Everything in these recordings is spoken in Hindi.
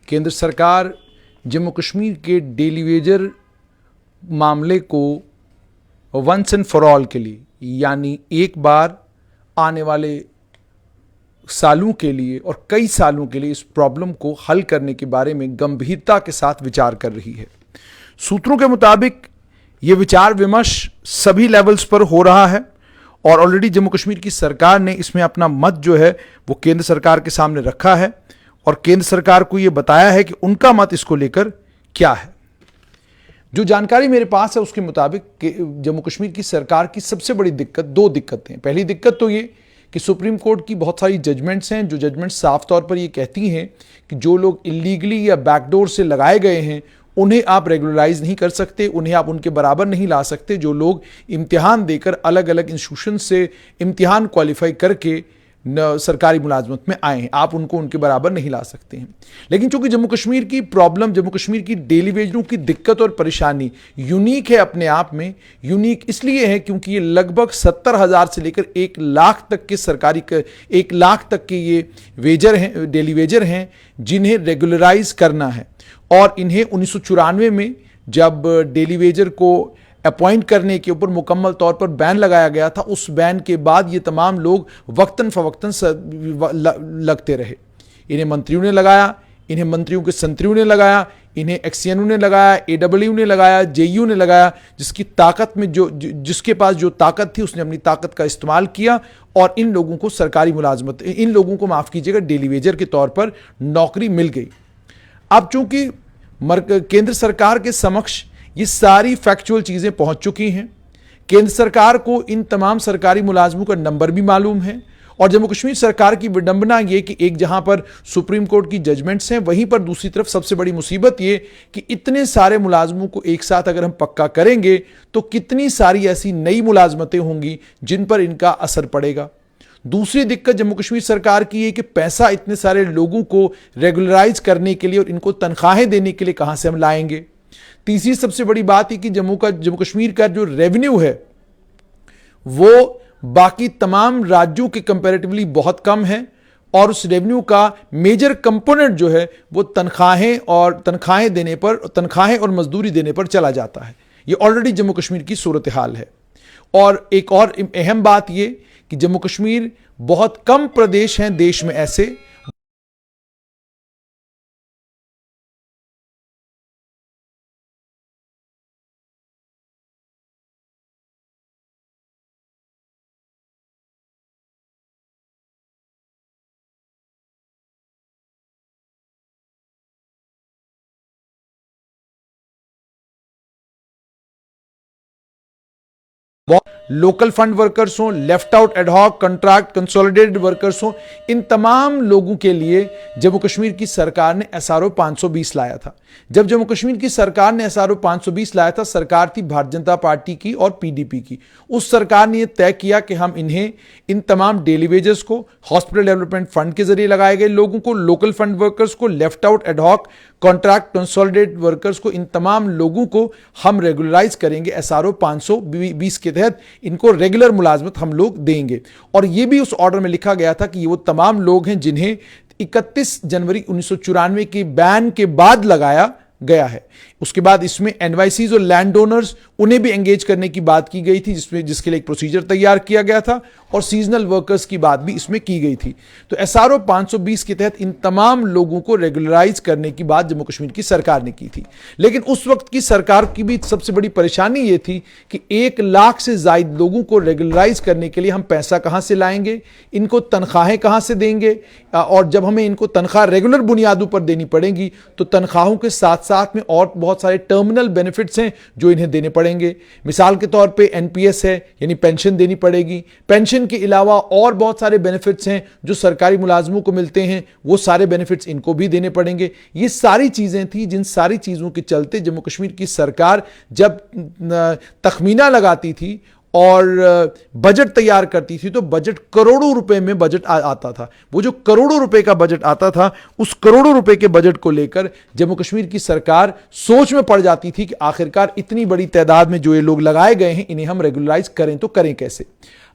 केंद्र सरकार जम्मू कश्मीर के डेली वेजर मामले को वंस एंड फॉर ऑल के लिए, यानी एक बार आने वाले सालों के लिए और कई सालों के लिए इस प्रॉब्लम को हल करने के बारे में गंभीरता के साथ विचार कर रही है। सूत्रों के मुताबिक ये विचार विमर्श सभी लेवल्स पर हो रहा है और ऑलरेडी जम्मू कश्मीर की सरकार ने इसमें अपना मत जो है वो केंद्र सरकार के सामने रखा है और केंद्र सरकार को ये बताया है कि उनका मत इसको लेकर क्या है। जो जानकारी मेरे पास है उसके मुताबिक जम्मू कश्मीर की सरकार की सबसे बड़ी दिक्कत, दो दिक्कतें। पहली दिक्कत तो ये कि सुप्रीम कोर्ट की बहुत सारी जजमेंट्स हैं, जो जजमेंट्स साफ तौर पर ये कहती हैं कि जो लोग इलीगली या बैकडोर से लगाए गए हैं उन्हें आप रेगुलराइज नहीं कर सकते, उन्हें आप उनके बराबर नहीं ला सकते। जो लोग इम्तिहान देकर अलग अलग इंस्टीट्यूशन से इम्तिहान क्वालिफाई करके सरकारी मुलाजमत में आए हैं, आप उनको उनके बराबर नहीं ला सकते हैं। लेकिन चूंकि जम्मू कश्मीर की प्रॉब्लम, जम्मू कश्मीर की डेली वेजरों की दिक्कत और परेशानी यूनिक है, अपने आप में यूनिक इसलिए है क्योंकि ये लगभग 70,000 से लेकर 1 लाख तक के सरकारी 1 लाख तक के ये वेजर हैं, डेली वेजर हैं जिन्हें रेगुलराइज करना है। और इन्हें 1994 में जब डेली वेजर को अपॉइंट करने के ऊपर मुकम्मल तौर पर बैन लगाया गया था, उस बैन के बाद ये तमाम लोग वक्तन फवक्तन लगते रहे। इन्हें मंत्रियों ने लगाया, इन्हें मंत्रियों के संतरियों ने लगाया, इन्हें एक्सएनयू ने लगाया, एडब्ल्यू ने लगाया, जेयू ने लगाया। जिसकी ताकत में जिसके पास जो ताकत थी उसने अपनी ताकत का इस्तेमाल किया और इन लोगों को सरकारी मुलाजमत, इन लोगों को माफ़ कीजिएगा, डेली वेजर के तौर पर नौकरी मिल गई। अब चूंकि केंद्र सरकार के समक्ष ये सारी फैक्चुअल चीज़ें पहुंच चुकी हैं, केंद्र सरकार को इन तमाम सरकारी मुलाजमों का नंबर भी मालूम है और जम्मू कश्मीर सरकार की विडंबना ये कि एक जहां पर सुप्रीम कोर्ट की जजमेंट्स हैं, वहीं पर दूसरी तरफ सबसे बड़ी मुसीबत ये कि इतने सारे मुलाजमों को एक साथ अगर हम पक्का करेंगे तो कितनी सारी ऐसी नई मुलाजमतें होंगी जिन पर इनका असर पड़ेगा। दूसरी दिक्कत जम्मू कश्मीर सरकार की है कि पैसा इतने सारे लोगों को रेगुलराइज करने के लिए और इनको तनख्वाहें देने के लिए कहां से हम लाएंगे। तीसरी सबसे बड़ी बात है कि जम्मू कश्मीर का जो रेवेन्यू है वो बाकी तमाम राज्यों के कंपैरेटिवली बहुत कम है और उस रेवेन्यू का मेजर कंपोनेंट जो है वो तनख्वाहें देने पर, तनख्वाहें और मजदूरी देने पर चला जाता है। ये ऑलरेडी जम्मू कश्मीर की सूरत हाल है। और एक और अहम बात ये कि जम्मू कश्मीर बहुत कम प्रदेश हैं देश में ऐसे लोकल फंड वर्कर्स हों, left out ad hoc contract consolidated workers हों, इन तमाम लोगों के लिए जम्मू कश्मीर की सरकार ने एसआरओ 520 लाया था। जब जम्मू कश्मीर की सरकार ने एसआरओ 520 लाया था, सरकार थी भारतीय जनता पार्टी की और पीडीपी की। उस सरकार ने यह तय किया कि हम इन तमाम डेली वेजेस को, हॉस्पिटल डेवलपमेंट फंड के जरिए लगाए गए लोगों को, लोकल फंड वर्कर्स को, left out ad hoc contract consolidated workers को, इन तमाम लोगों को हम रेगुलराइज करेंगे एसआरओ 520 के तहत। इनको रेगुलर मुलाजमत हम लोग देंगे। और यह भी उस ऑर्डर में लिखा गया था कि ये वो तमाम लोग हैं जिन्हें 31 जनवरी 1994 के बैन के बाद लगाया गया है। उसके बाद इसमें एनवाईसीज और लैंड ओनर्स, उन्हें भी एंगेज करने की बात की गई थी, जिसके लिए एक प्रोसीजर तैयार किया गया था और सीजनल वर्कर्स की बात भी इसमें की गई थी। तो एसआरओ 520 के तहत इन तमाम लोगों को रेगुलराइज करने की बात जम्मू कश्मीर की सरकार ने की थी। लेकिन उस वक्त की सरकार की भी सबसे बड़ी परेशानी यह थी कि 1 लाख से ज्यादा लोगों को रेगुलराइज करने के लिए हम पैसा कहां से लाएंगे, इनको तनख्वाहें कहां से देंगे, और जब हमें इनको तनख्वाह रेगुलर बुनियादों पर देनी पड़ेगी तो तनख्वाहों के साथ साथ में और बहुत सारे टर्मिनल बेनिफिट्स हैं जो इन्हें देने पड़ेंगे। मिसाल के तौर पे एनपीएस है, यानी पेंशन देनी पड़ेगी। पेंशन के अलावा और बहुत सारे बेनिफिट्स हैं जो सरकारी मुलाजमों को मिलते हैं, वो सारे बेनिफिट्स इनको भी देने पड़ेंगे। ये सारी चीजें थी जिन सारी चीजों के चलते जम्मू कश्मीर की सरकार जब तखमीना लगाती थी और बजट तैयार करती थी तो बजट करोड़ों रुपए में बजट आता था। वो जो करोड़ों रुपए का बजट आता था, उस करोड़ों रुपए के बजट को लेकर जम्मू कश्मीर की सरकार सोच में पड़ जाती थी कि आखिरकार इतनी बड़ी तादाद में जो ये लोग लगाए गए हैं, इन्हें हम रेगुलराइज करें तो करें कैसे।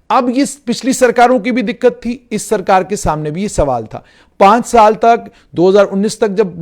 अब ये पिछली सरकारों की भी दिक्कत थी, इस सरकार के सामने भी ये सवाल था। 5 साल तक 2019 तक जब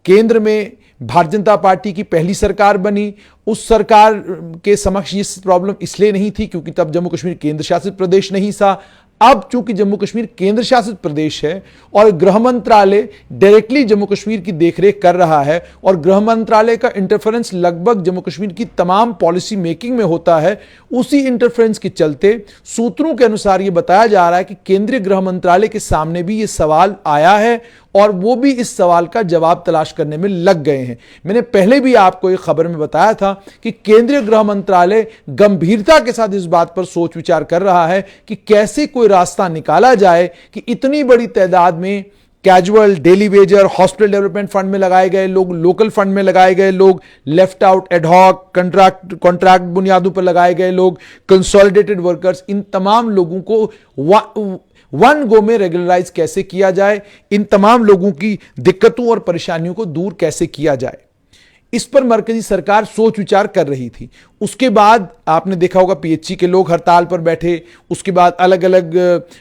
केंद्र में भारतीय जनता पार्टी की पहली सरकार बनी, उस सरकार के समक्ष ये प्रॉब्लम इसलिए नहीं थी क्योंकि तब जम्मू कश्मीर केंद्र शासित प्रदेश नहीं था। अब चूंकि जम्मू कश्मीर केंद्र शासित प्रदेश है और गृह मंत्रालय डायरेक्टली जम्मू कश्मीर की देखरेख कर रहा है और गृह मंत्रालय का इंटरफेरेंस लगभग जम्मू कश्मीर की तमाम पॉलिसी मेकिंग में होता है, उसी इंटरफेरेंस के चलते सूत्रों के अनुसार यह बताया जा रहा है कि केंद्रीय गृह मंत्रालय के सामने भी यह सवाल आया है और वो भी इस सवाल का जवाब तलाश करने में लग गए हैं। मैंने पहले भी आपको एक खबर में बताया था कि केंद्रीय गृह मंत्रालय गंभीरता के साथ इस बात पर सोच विचार कर रहा है कि कैसे कोई रास्ता निकाला जाए कि इतनी बड़ी तादाद में casual, daily Vaser, hospital development fund में लगाए गए लोग, लोकल फंड में लगाए गए लोग, लेफ्ट आउट, एडहॉक, कॉन्ट्रैक्ट बुनियादों पर लगाए गए लोग, कंसोलिडेटेड वर्कर्स, इन तमाम लोगों को वन गो में रेगुलराइज कैसे किया जाए, इन तमाम लोगों की दिक्कतों और परेशानियों को दूर कैसे किया जाए, इस पर मरकजी सरकार सोच विचार कर रही थी। उसके बाद आपने देखा होगा पीएचई के लोग हड़ताल पर बैठे, उसके बाद अलग अलग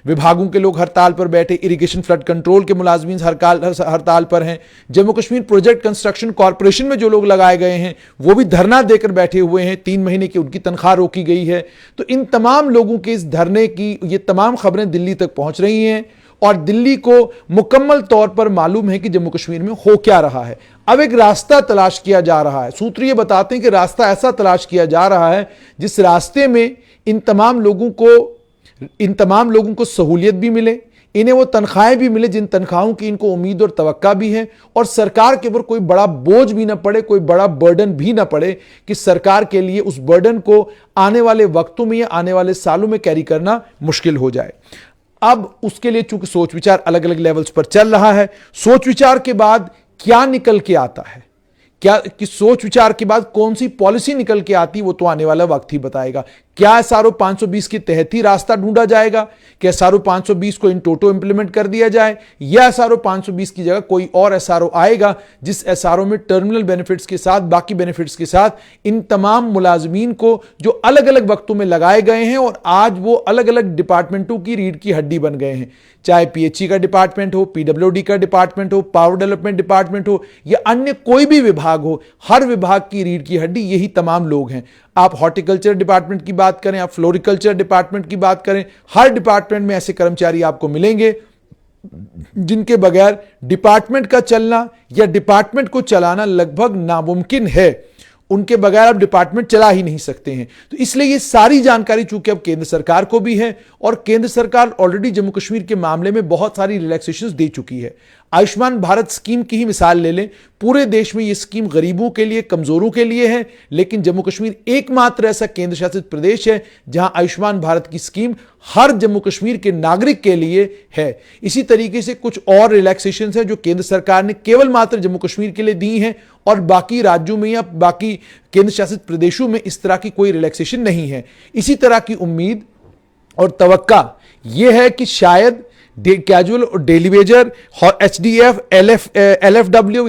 विभागों के लोग हड़ताल पर बैठे, इरिगेशन फ्लड कंट्रोल के मुलाजमीन हड़ताल पर हैं, Jammu Kashmir project construction corporation में जो लोग लगाए गए हैं वो भी धरना देकर बैठे हुए हैं, 3 महीने की उनकी तनख्वाह रोकी गई है। तो इन तमाम लोगों के इस धरने की ये तमाम खबरें दिल्ली तक पहुंच रही हैं और दिल्ली को मुकम्मल तौर पर मालूम है कि जम्मू कश्मीर में हो क्या रहा है। अब एक रास्ता तलाश किया जा रहा है। सूत्र ये बताते हैं कि रास्ता ऐसा तलाश किया जा रहा है जिस रास्ते में इन तमाम लोगों को सहूलियत भी मिले, इन्हें वो तनख्वाहें भी मिले जिन तनख्वाहों की इनको उम्मीद और तवक्का भी है, और सरकार के ऊपर कोई बड़ा बोझ भी ना पड़े, कोई बड़ा बर्डन भी ना पड़े कि सरकार के लिए उस बर्डन को आने वाले वक्तों में या आने वाले सालों में कैरी करना मुश्किल हो जाए। अब उसके लिए चूंकि सोच विचार अलग अलग लेवल्स पर चल रहा है, सोच विचार के बाद क्या निकल के आता है, क्या कि सोच विचार के बाद कौन सी पॉलिसी निकल के आती, वो तो आने वाला वक्त ही बताएगा। क्या एसआरओ 520 के तहत ही रास्ता ढूंढा जाएगा, क्या एसआरओ 520 को इन टोटो इंप्लीमेंट कर दिया जाए, या एसआरओ 520 की जगह कोई और एसआरओ आएगा जिस एसआरओ में टर्मिनल बेनिफिट्स के साथ, बाकी बेनिफिट्स के साथ इन तमाम मुलाजमीन को जो अलग अलग वक्तों में लगाए गए हैं और आज वो अलग अलग डिपार्टमेंटों की रीढ़ की हड्डी बन गए हैं, चाहे पीएचई का डिपार्टमेंट हो, पीडब्ल्यूडी का डिपार्टमेंट हो, पावर डेवलपमेंट डिपार्टमेंट हो या अन्य कोई भी विभाग हो, हर विभाग की रीढ़ की हड्डी यही तमाम लोग हैं। आप हॉर्टिकल्चर डिपार्टमेंट की बात करें, आप फ्लोरिकल्चर डिपार्टमेंट की बात करें, हर डिपार्टमेंट में ऐसे कर्मचारी आपको मिलेंगे जिनके बगैर डिपार्टमेंट का चलना या डिपार्टमेंट को चलाना लगभग नामुमकिन है। उनके बगैर आप डिपार्टमेंट चला ही नहीं सकते हैं। तो इसलिए ये सारी जानकारी चूंकि अब केंद्र सरकार को भी है और केंद्र सरकार ऑलरेडी जम्मू कश्मीर के मामले में बहुत सारी रिलैक्सेशंस दे चुकी है। आयुष्मान भारत स्कीम की ही मिसाल ले लें, पूरे देश में यह स्कीम गरीबों के लिए, कमजोरों के लिए है, लेकिन जम्मू कश्मीर एकमात्र ऐसा केंद्र शासित प्रदेश है जहां आयुष्मान भारत की स्कीम हर जम्मू कश्मीर के नागरिक के लिए है। इसी तरीके से कुछ और रिलैक्सेशंस हैं जो केंद्र सरकार ने केवल मात्र जम्मू कश्मीर के लिए दी हैं और बाकी राज्यों में या बाकी केंद्र शासित प्रदेशों में इस तरह की कोई रिलैक्सेशन नहीं है। इसी तरह की उम्मीद और तवक्का यह है कि शायद कैजुअल और डेली वेजर, एचडीएफ, एलएफडब्ल्यू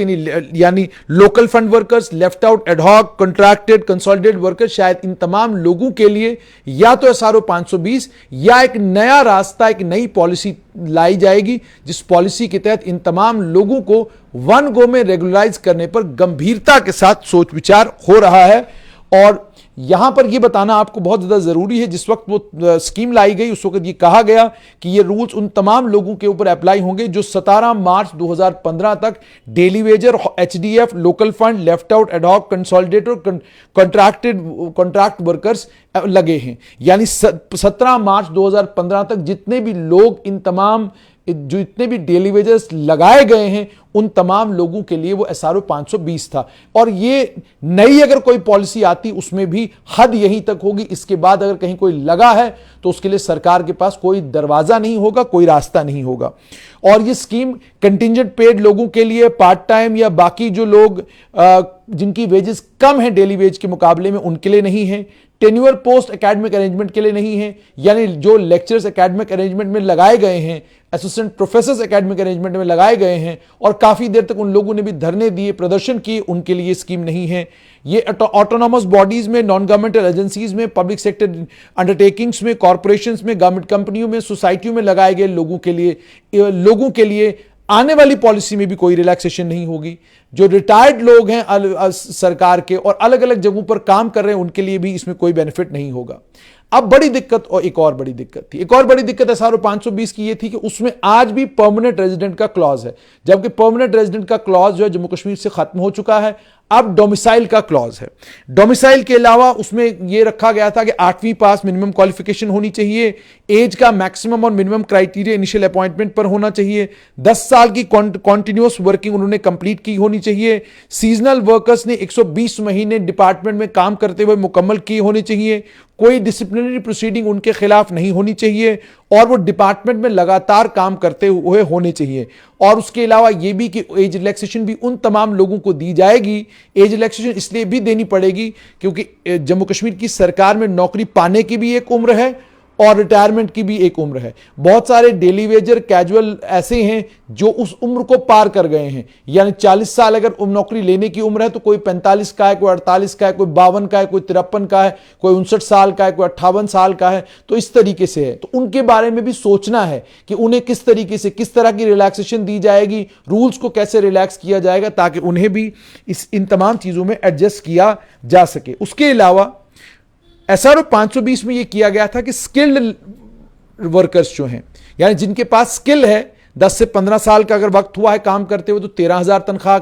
यानी local fund workers, left out, ad hoc, contracted, consolidated workers, शायद इन तमाम लोगों के लिए या तो एसआरओ 520 या एक नया रास्ता, एक नई पॉलिसी लाई जाएगी जिस पॉलिसी के तहत इन तमाम लोगों को वन गो में रेगुलराइज करने पर गंभीरता के साथ सोच विचार हो रहा है। और यहां पर यह बताना आपको बहुत ज्यादा जरूरी है, जिस वक्त वो स्कीम लाई गई उस वक्त यह कहा गया कि ये रूल्स उन तमाम लोगों के ऊपर अप्लाई होंगे जो 17 मार्च 2015 तक daily wager, HDF, local fund, left out, ad hoc, consolidated और कॉन्ट्रैक्ट वर्कर्स लगे हैं। यानी 17 मार्च 2015 तक जितने भी लोग जो इतने भी डेली वेजेस लगाए गए हैं उन तमाम लोगों के लिए वो एसआरओ 520 था। और ये नई अगर कोई पॉलिसी आती उसमें भी हद यहीं तक होगी। इसके बाद अगर कहीं कोई लगा है तो उसके लिए सरकार के पास कोई दरवाजा नहीं होगा, कोई रास्ता नहीं होगा। और ये स्कीम कंटिंजेंट पेड लोगों के लिए, पार्ट टाइम या बाकी जो लोग जिनकी वेजेस कम है डेली वेज के मुकाबले में, उनके लिए नहीं है। टेन्यूअर पोस्ट एकेडमिक अरेंजमेंट के लिए नहीं है, यानी जो लेक्चर्स एकेडमिक अरेंजमेंट में लगाए गए हैं, असिस्टेंट प्रोफेसर्स एकेडमिक अरेंजमेंट में लगाए गए हैं और काफी देर तक उन लोगों ने भी धरने दिए, प्रदर्शन किए, उनके लिए स्कीम नहीं है। ये ऑटोनॉमस बॉडीज में, नॉन गवर्नमेंटल एजेंसीज में, पब्लिक सेक्टर अंडरटेकिंग्स में, कॉर्पोरेशंस में, गवर्नमेंट कंपनियों में, सोसाइटियों में लगाए गए लोगों के लिए आने वाली पॉलिसी में भी कोई रिलैक्सेशन नहीं होगी। जो रिटायर्ड लोग हैं सरकार के और अलग अलग जगहों पर काम कर रहे हैं, उनके लिए भी इसमें कोई बेनिफिट नहीं होगा। अब बड़ी दिक्कत, और एक और बड़ी दिक्कत थी, एक और बड़ी दिक्कत SRO 520 की ये थी कि उसमें आज भी परमानेंट रेजिडेंट का क्लॉज है, जबकि परमानेंट रेजिडेंट का क्लॉज जो है जम्मू कश्मीर से खत्म हो चुका है। अब डोमिसाइल का क्लॉज है। डोमिसाइल के अलावा उसमें यह रखा गया था कि 8वीं पास मिनिमम क्वालिफिकेशन होनी चाहिए, एज का मैक्सिमम और मिनिमम क्राइटेरिया इनिशियल अपॉइंटमेंट पर होना चाहिए, 10 साल की कॉन्टिन्यूअस वर्किंग उन्होंने कंप्लीट की होनी चाहिए, सीजनल वर्कर्स ने 120 महीने डिपार्टमेंट में काम करते हुए मुकम्मल किए होने चाहिए, कोई डिसिप्लिनरी प्रोसीडिंग उनके खिलाफ नहीं होनी चाहिए और वो डिपार्टमेंट में लगातार काम करते हुए होने चाहिए। और उसके अलावा ये भी कि एज रिलैक्सेशन भी उन तमाम लोगों को दी जाएगी। एज रिलैक्सेशन इसलिए भी देनी पड़ेगी क्योंकि जम्मू कश्मीर की सरकार में नौकरी पाने की भी एक उम्र है और रिटायरमेंट की भी एक उम्र है। बहुत सारे डेली वेजर कैजुअल ऐसे हैं जो उस उम्र को पार कर गए हैं, यानी 40 साल अगर नौकरी लेने की उम्र है तो कोई 45 का है, कोई 48 का है, कोई 52 का है, कोई 53 का है, कोई 59 साल का है, कोई 58 साल का है। तो इस तरीके से है, तो उनके बारे में भी सोचना है कि उन्हें किस तरीके से, किस तरह की रिलैक्सेशन दी जाएगी, रूल्स को कैसे रिलैक्स किया जाएगा ताकि उन्हें भी इन तमाम चीजों में एडजस्ट किया जा सके। उसके अलावा SRO 520 में यह किया गया था कि स्किल्ड वर्कर्स जो हैं, यानी जिनके पास स्किल है, 10 से 15 साल का अगर वक्त हुआ है काम करते हुए, तो 13,000 तनख्वाह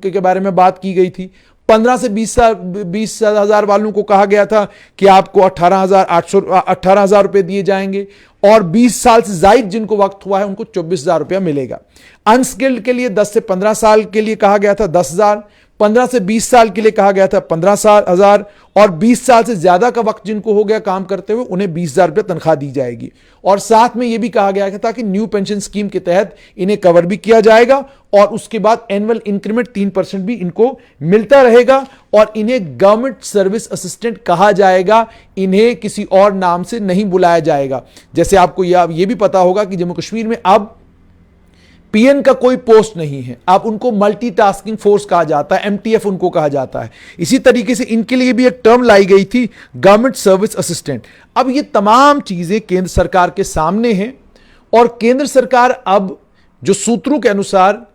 के बारे में बात की गई थी। 15 से 20,000 वालों को कहा गया था कि आपको 18,000 रुपए दिए जाएंगे और 20 साल से जायद जिनको वक्त हुआ है उनको 24,000 रुपया मिलेगा। अनस्किल्ड के लिए 10 से 15 साल के लिए कहा गया था 10,000, 15 से 20 साल के लिए कहा गया था 15,000 और 20 साल से ज्यादा का वक्त जिनको हो गया काम करते हुए उन्हें 20,000 रुपये तनख्वाह दी जाएगी। और साथ में यह भी कहा गया था कि न्यू पेंशन स्कीम के तहत इन्हें कवर भी किया जाएगा और उसके बाद एनुअल इंक्रीमेंट 3% भी इनको मिलता रहेगा और इन्हें गवर्नमेंट सर्विस असिस्टेंट कहा जाएगा, इन्हें किसी और नाम से नहीं बुलाया जाएगा। जैसे आपको यह भी पता होगा कि जम्मू कश्मीर में अब PN का कोई पोस्ट नहीं है, अब उनको मल्टीटास्किंग फोर्स कहा जाता है, MTF उनको कहा जाता है। इसी तरीके से इनके लिए भी एक टर्म लाई गई थी, गवर्नमेंट सर्विस असिस्टेंट। अब ये तमाम चीजें केंद्र सरकार के सामने हैं और केंद्र सरकार अब जो सूत्रों के अनुसार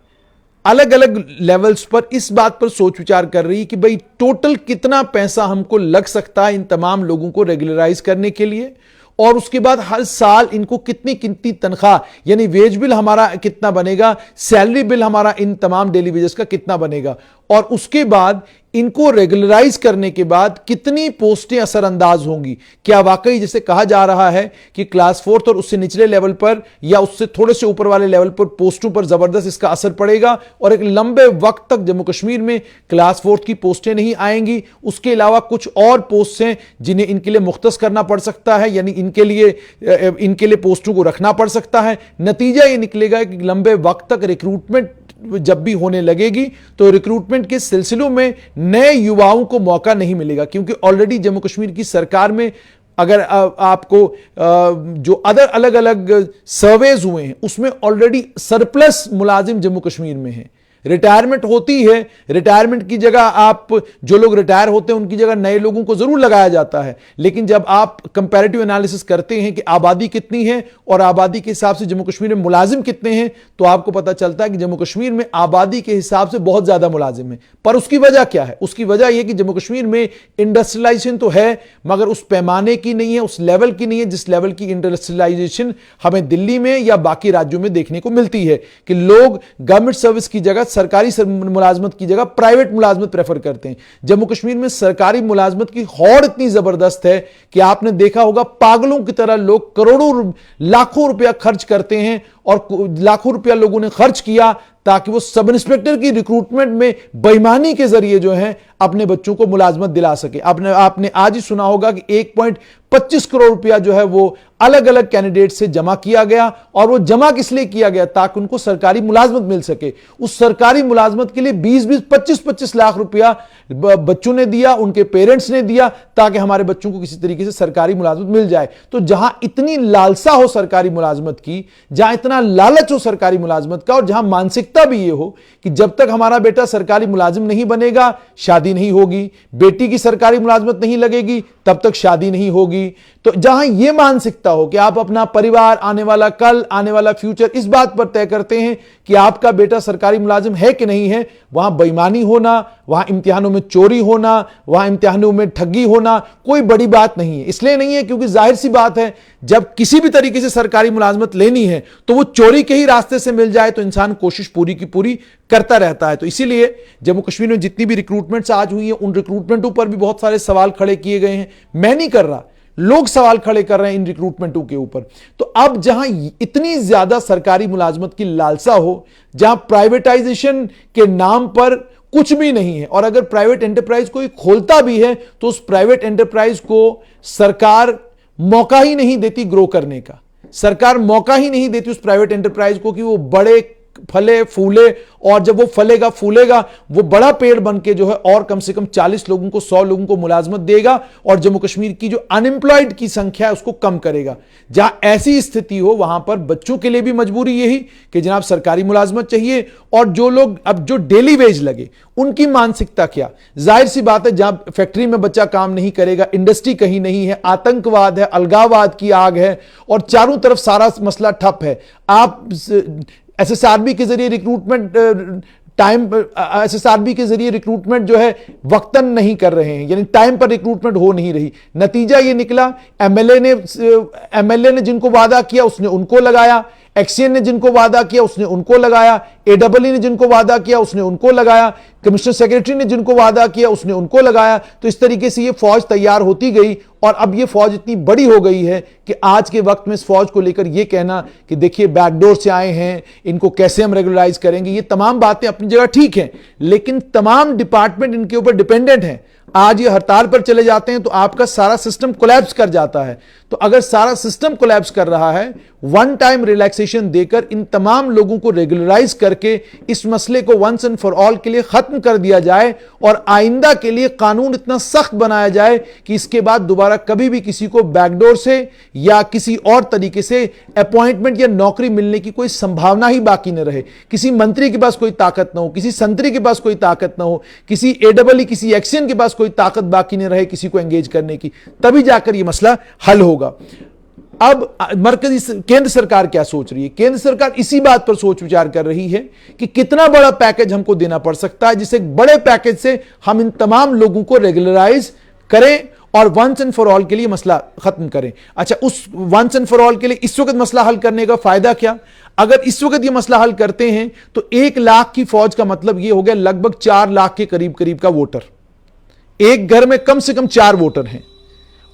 अलग अलग लेवल्स पर इस बात पर सोच विचार कर रही है कि भाई टोटल कितना पैसा हमको लग सकता है इन तमाम लोगों को रेगुलराइज करने के लिए और उसके बाद हर साल इनको कितनी कितनी तनख्वाह, यानी वेज बिल हमारा कितना बनेगा, सैलरी बिल हमारा इन तमाम डेली वेजेस का कितना बनेगा और उसके बाद इनको रेगुलराइज करने के बाद कितनी पोस्टें असरअंदाज होंगी। क्या वाकई जैसे कहा जा रहा है कि क्लास 4 और उससे निचले लेवल पर या उससे थोड़े से ऊपर वाले लेवल पर पोस्टों पर जबरदस्त इसका असर पड़ेगा और एक लंबे वक्त तक जम्मू कश्मीर में क्लास 4 की पोस्टें नहीं आएंगी। उसके अलावा कुछ और पोस्ट हैं जिन्हें इनके लिए मुख्तस करना पड़ सकता है, यानी इनके लिए पोस्टों को रखना पड़ सकता है। नतीजा यह निकलेगा कि लंबे वक्त तक रिक्रूटमेंट जब भी होने लगेगी तो रिक्रूटमेंट के सिलसिलों में नए युवाओं को मौका नहीं मिलेगा, क्योंकि ऑलरेडी जम्मू कश्मीर की सरकार में अगर आपको जो अलग अलग सर्वेज हुए हैं उसमें ऑलरेडी सरप्लस मुलाजिम जम्मू कश्मीर में है। रिटायरमेंट होती है, रिटायरमेंट की जगह आप जो लोग रिटायर होते हैं उनकी जगह नए लोगों को जरूर लगाया जाता है, लेकिन जब आप कंपैरेटिव एनालिसिस करते हैं कि आबादी कितनी है और आबादी के हिसाब से जम्मू कश्मीर में मुलाजिम कितने हैं तो आपको पता चलता है कि जम्मू कश्मीर में आबादी के हिसाब से बहुत ज्यादा मुलाजिम है। पर उसकी वजह क्या है? उसकी वजह यह कि जम्मू कश्मीर में इंडस्ट्रियलाइजेशन तो है मगर उस पैमाने की नहीं है, उस लेवल की नहीं है जिस लेवल की इंडस्ट्रियलाइजेशन हमें दिल्ली में या बाकी राज्यों में देखने को मिलती है कि लोग गवर्नमेंट सर्विस की जगह, सरकारी मुलाजमत की जगह प्राइवेट मुलाजमत प्रेफर करते हैं। जम्मू कश्मीर में सरकारी मुलाजमत की हौड़ इतनी जबरदस्त है कि आपने देखा होगा पागलों की तरह लोग करोड़ों लाखों रुपया खर्च करते हैं और लाखों रुपया लोगों ने खर्च किया ताकि वो सब इंस्पेक्टर की रिक्रूटमेंट में बेईमानी के जरिए जो है अपने बच्चों को मुलाजमत दिला सके। आपने आज ही सुना होगा कि 1.25 करोड़ रुपया जो है वो अलग अलग कैंडिडेट से जमा किया गया और वो जमा किस लिए किया गया? ताकि उनको सरकारी मुलाजमत मिल सके। उस सरकारी मुलाजमत के लिए 20-25 लाख रुपया बच्चों ने दिया, उनके पेरेंट्स ने दिया ताकि हमारे बच्चों को किसी तरीके से सरकारी मुलाजमत मिल जाए। तो जहां इतनी लालसा हो सरकारी मुलाजमत की, जहां इतना लालच हो सरकारी मुलाजमत का, और जहां मानसिकता भी ये हो कि जब तक हमारा बेटा सरकारी मुलाजिम नहीं बनेगा शादी नहीं होगी, बेटी की सरकारी मुलाजमत नहीं लगेगी तब तक शादी नहीं होगी, तो जहां यह मानसिकता हो कि आप अपना परिवार, आने वाला कल, आने वाला फ्यूचर इस बात पर तय करते हैं कि आपका बेटा सरकारी मुलाजिम है कि नहीं है, वहां बेईमानी होना, वहां इम्तिहानों में चोरी होना, वहां इम्तिहानों में ठगी होना कोई बड़ी बात नहीं है। इसलिए नहीं है क्योंकि जाहिर सी बात है, जब किसी भी तरीके से सरकारी मुलाजमत लेनी है तो वो चोरी के ही रास्ते से मिल जाए तो इंसान कोशिश पूरी की पूरी करता रहता है। तो इसीलिए जम्मू कश्मीर में जितनी भी रिक्रूटमेंट्स आज हुई है, उन रिक्रूटमेंटों पर भी बहुत सारे सवाल खड़े किए गए हैं। मैं नहीं कर रहा, लोग सवाल खड़े कर रहे हैं इन रिक्रूटमेंटों के ऊपर। तो अब जहां इतनी ज्यादा सरकारी मुलाजमत की लालसा हो, जहां प्राइवेटाइजेशन के नाम पर कुछ भी नहीं है, और अगर प्राइवेट एंटरप्राइज कोई खोलता भी है तो उस प्राइवेट एंटरप्राइज को सरकार मौका ही नहीं देती ग्रो करने का, सरकार मौका ही नहीं देती उस प्राइवेट एंटरप्राइज को कि वो बड़े फले फूले, और जब वो फलेगा फूलेगा वो बड़ा पेड़ बन के जो है और कम से कम 40 लोगों को, 100 लोगों को मुलाजमत देगा और जम्मू कश्मीर की जो अनएम्प्लॉयड की संख्या है उसको कम करेगा। जहां ऐसी स्थिति हो वहां पर बच्चों के लिए भी मजबूरी यही कि जनाब सरकारी मुलाजमत चाहिए, और जो लोग अब जो डेली वेज लगे उनकी मानसिकता क्या, जाहिर सी बात है जहां फैक्ट्री में बच्चा काम नहीं करेगा, इंडस्ट्री कहीं नहीं है, आतंकवाद है, अलगाववाद की आग है और चारों तरफ सारा मसला ठप है। आप एसएसआरबी के जरिए रिक्रूटमेंट एसएसआरबी के जरिए रिक्रूटमेंट जो है वक्तन नहीं कर रहे हैं, यानी टाइम पर रिक्रूटमेंट हो नहीं रही। नतीजा ये निकला, एमएलए ने जिनको वादा किया उसने उनको लगाया, एक्सीएन ने जिनको वादा किया उसने उनको लगाया, एडब्ल्यू ने जिनको वादा किया उसने उनको लगाया, कमिश्नर सेक्रेटरी ने जिनको वादा किया उसने उनको लगाया। तो इस तरीके से ये फौज तैयार होती गई और अब ये फौज इतनी बड़ी हो गई है कि आज के वक्त में इस फौज को लेकर ये कहना कि देखिए बैकडोर से आए हैं, इनको कैसे हम रेगुलराइज करेंगे, ये तमाम बातें अपनी जगह ठीक हैं, लेकिन तमाम डिपार्टमेंट इनके ऊपर डिपेंडेंट हैं। आज ये हड़ताल पर चले जाते हैं तो आपका सारा सिस्टम कोलैप्स कर जाता है। तो अगर सारा सिस्टम कोलैप्स कर रहा है, वन टाइम रिलैक्सेशन देकर इन तमाम लोगों को रेगुलराइज करके इस मसले को वंस एंड फॉर ऑल के लिए खत्म कर दिया जाए और आइंदा के लिए कानून इतना सख्त बनाया जाए कि इसके बाद दोबारा कभी भी किसी को बैकडोर से या किसी और तरीके से अपॉइंटमेंट या नौकरी मिलने की कोई संभावना ही बाकी न रहे। किसी मंत्री के पास कोई ताकत ना हो, किसी संतरी के पास कोई ताकत ना हो, किसी एडब्ल्यू किसी एक्शन के पास कोई ताकत बाकी नहीं रहे किसी को एंगेज करने की, तभी जाकर यह मसला हल होगा। अब मरकजी केंद्र सरकार क्या सोच रही है? केंद्र सरकार इसी बात पर सोच विचार कर रही है कि कितना बड़ा पैकेज हमको देना पड़ सकता है जिससे एक बड़े पैकेज से हम इन तमाम लोगों को रेगुलराइज करें और वंस एंड फॉर ऑल के लिए मसला खत्म करें। अच्छा, उस वंस एंड फॉर ऑल के लिए इस वक्त मसला हल करने का फायदा क्या? अगर इस वक्त ये मसला हल करते हैं तो 1 लाख की फौज का मतलब ये हो गया लगभग 4 लाख के करीब करीब का वोटर। एक घर में कम से कम 4 वोटर हैं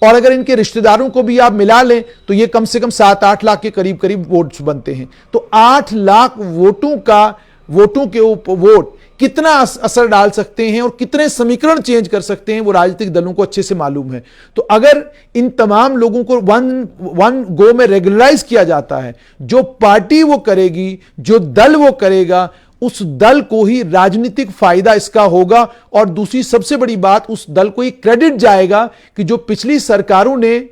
और अगर इनके रिश्तेदारों को भी आप मिला लें तो ये कम से कम 7-8 लाख के करीब करीब वोट्स बनते हैं। तो 8 लाख वोटों के ऊपर वोट कितना असर डाल सकते हैं और कितने समीकरण चेंज कर सकते हैं वो राजनीतिक दलों को अच्छे से मालूम है। तो अगर इन तमाम लोगों को वन गो में रेगुलराइज किया जाता है, जो पार्टी वो करेगी, जो दल वो करेगा, उस दल को ही राजनीतिक फायदा इसका होगा। और दूसरी सबसे बड़ी बात, उस दल को ये क्रेडिट जाएगा कि जो पिछली सरकारों ने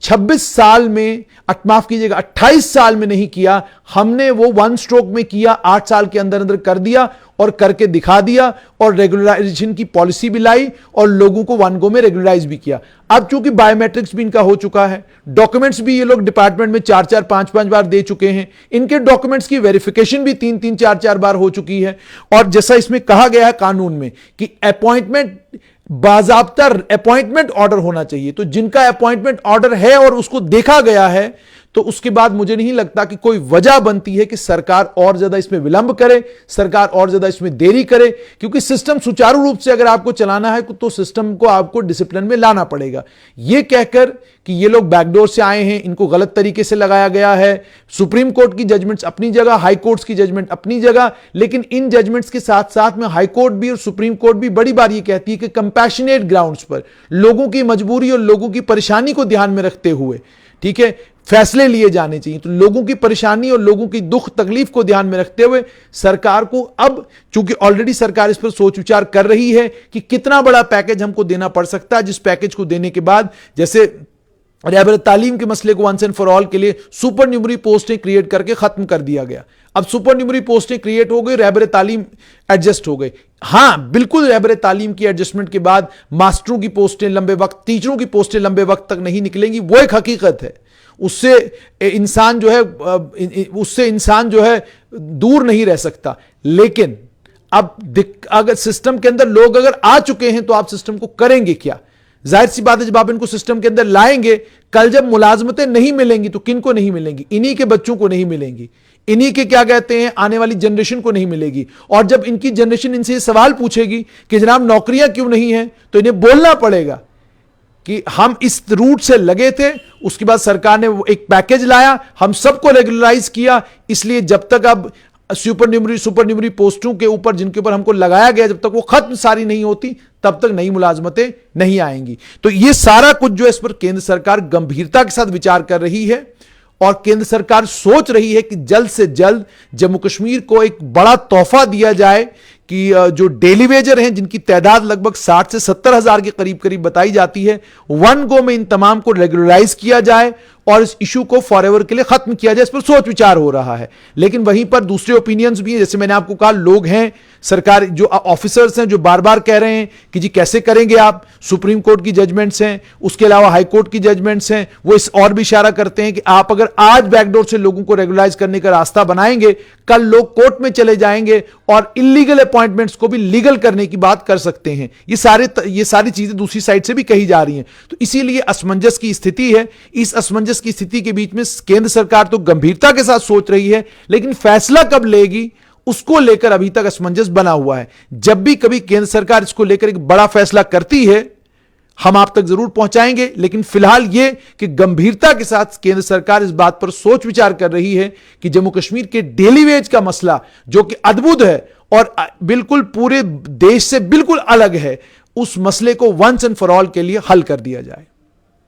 26 साल में, माफ कीजिएगा 28 साल में नहीं किया, हमने वो 1 स्ट्रोक में किया, 8 साल के अंदर अंदर कर दिया और करके दिखा दिया और रेगुलराइजेशन की पॉलिसी भी लाई और लोगों को 1 गो में रेगुलराइज भी किया। अब चूंकि बायोमेट्रिक्स भी इनका हो चुका है, डॉक्यूमेंट्स भी ये लोग डिपार्टमेंट में 4-4, 5-5 बार दे चुके हैं, इनके डॉक्यूमेंट्स की वेरिफिकेशन भी 3-3, 4-4 बार हो चुकी है। और जैसा इसमें कहा गया है कानून में कि अपॉइंटमेंट, बाज़ाब्ता अपॉइंटमेंट ऑर्डर होना चाहिए, तो जिनका अपॉइंटमेंट ऑर्डर है और उसको देखा गया है, तो उसके बाद मुझे नहीं लगता कि कोई वजह बनती है कि सरकार और ज्यादा इसमें विलंब करे, सरकार और ज्यादा इसमें देरी करे, क्योंकि सिस्टम सुचारू रूप से अगर आपको चलाना है तो सिस्टम को आपको डिसिप्लिन में लाना पड़ेगा। यह कहकर कि ये लोग बैकडोर से आए हैं, इनको गलत तरीके से लगाया गया है। सुप्रीम कोर्ट की जजमेंट्स अपनी जगह, हाई कोर्ट्स की जजमेंट अपनी जगह, लेकिन इन जजमेंट्स के साथ साथ में हाई कोर्ट भी और सुप्रीम कोर्ट भी बड़ी बार ये कहती है कि कंपैशनेट ग्राउंड्स पर लोगों की मजबूरी और लोगों की परेशानी को ध्यान में रखते हुए, ठीक है, फैसले लिए जाने चाहिए। तो लोगों की परेशानी और लोगों की दुख तकलीफ को ध्यान में रखते हुए सरकार को अब, चूंकि ऑलरेडी सरकार इस पर सोच विचार कर रही है कि कितना बड़ा पैकेज हमको देना पड़ सकता है, जिस पैकेज को देने के बाद जैसे रहबर तालीम के मसले को वंस एंड फॉर ऑल के लिए सुपर न्यूमरी पोस्टें क्रिएट करके खत्म कर दिया गया। अब सुपर न्यूमरी पोस्टें क्रिएट हो गई, रहबर तालीम एडजस्ट हो गई। हां बिल्कुल, रहबर तालीम की एडजस्टमेंट के बाद मास्टरों की पोस्टें लंबे वक्त, टीचरों की पोस्टें लंबे वक्त तक नहीं निकलेंगी, वो एक हकीकत है। उससे इंसान जो है दूर नहीं रह सकता। लेकिन अब अगर सिस्टम के अंदर लोग अगर आ चुके हैं तो आप सिस्टम को करेंगे क्या? जाहिर सी बात है, जब आप इनको सिस्टम के अंदर लाएंगे, कल जब मुलाजमतें नहीं मिलेंगी तो किन को नहीं मिलेंगी? इन्हीं के बच्चों को नहीं मिलेंगी, इन्हीं के क्या कहते हैं आने वाली जनरेशन को नहीं मिलेगी। और जब इनकी जनरेशन इनसे ये सवाल पूछेगी कि जनाब नौकरियां क्यों नहीं हैं, तो इन्हें बोलना पड़ेगा कि हम इस रूट से लगे थे, उसके बाद सरकार ने एक पैकेज लाया, हम सबको रेगुलराइज किया, इसलिए जब तक अब सुपर न्यूमरी पोस्टों के ऊपर जिनके ऊपर हमको लगाया गया, जब तक वो खत्म सारी नहीं होती तब तक नई मुलाजमतें नहीं आएंगी। तो ये सारा कुछ जो है, इस पर केंद्र सरकार गंभीरता के साथ विचार कर रही है और केंद्र सरकार सोच रही है कि जल्द से जल्द जम्मू कश्मीर को एक बड़ा तोहफा दिया जाए कि जो डेली वेजर हैं, जिनकी तादाद लगभग 60 से 70 हजार के करीब करीब बताई जाती है, वन गो में इन तमाम को रेगुलराइज किया जाए और इस इशू को फॉरएवर के लिए खत्म किया जाए। इस पर सोच विचार हो रहा है। लेकिन वहीं पर दूसरे ओपिनियंस भी हैं, जैसे मैंने आपको कहा, लोग हैं सरकार जो ऑफिसर्स हैं जो बार बार कह रहे हैं कि जी कैसे करेंगे आप, सुप्रीम कोर्ट की जजमेंट्स हैं, उसके अलावा हाई कोर्ट की जजमेंट्स हैं, वो इस और भी इशारा करते हैं कि आप अगर आज बैकडोर से लोगों को रेगुलराइज करने का रास्ता बनाएंगे, कल लोग कोर्ट में चले जाएंगे और इलीगल अपॉइंटमेंट्स को भी लीगल करने की बात कर सकते हैं। ये सारी चीजें दूसरी साइड से भी कही जा रही हैं। तो इसीलिए असमंजस की स्थिति है। इस असमंजस की स्थिति के बीच में केंद्र सरकार तो गंभीरता के साथ सोच रही है, लेकिन फैसला कब लेगी उसको लेकर अभी तक असमंजस बना हुआ है। जब भी कभी केंद्र सरकार इसको लेकर एक बड़ा फैसला करती है, हम आप तक जरूर पहुंचाएंगे। लेकिन फिलहाल यह कि गंभीरता के साथ केंद्र सरकार इस बात पर सोच विचार कर रही है कि जम्मू कश्मीर के डेली वेज का मसला, जो कि अद्भुत है और बिल्कुल पूरे देश से बिल्कुल अलग है, उस मसले को वंस एंड फॉर ऑल के लिए हल कर दिया जाए।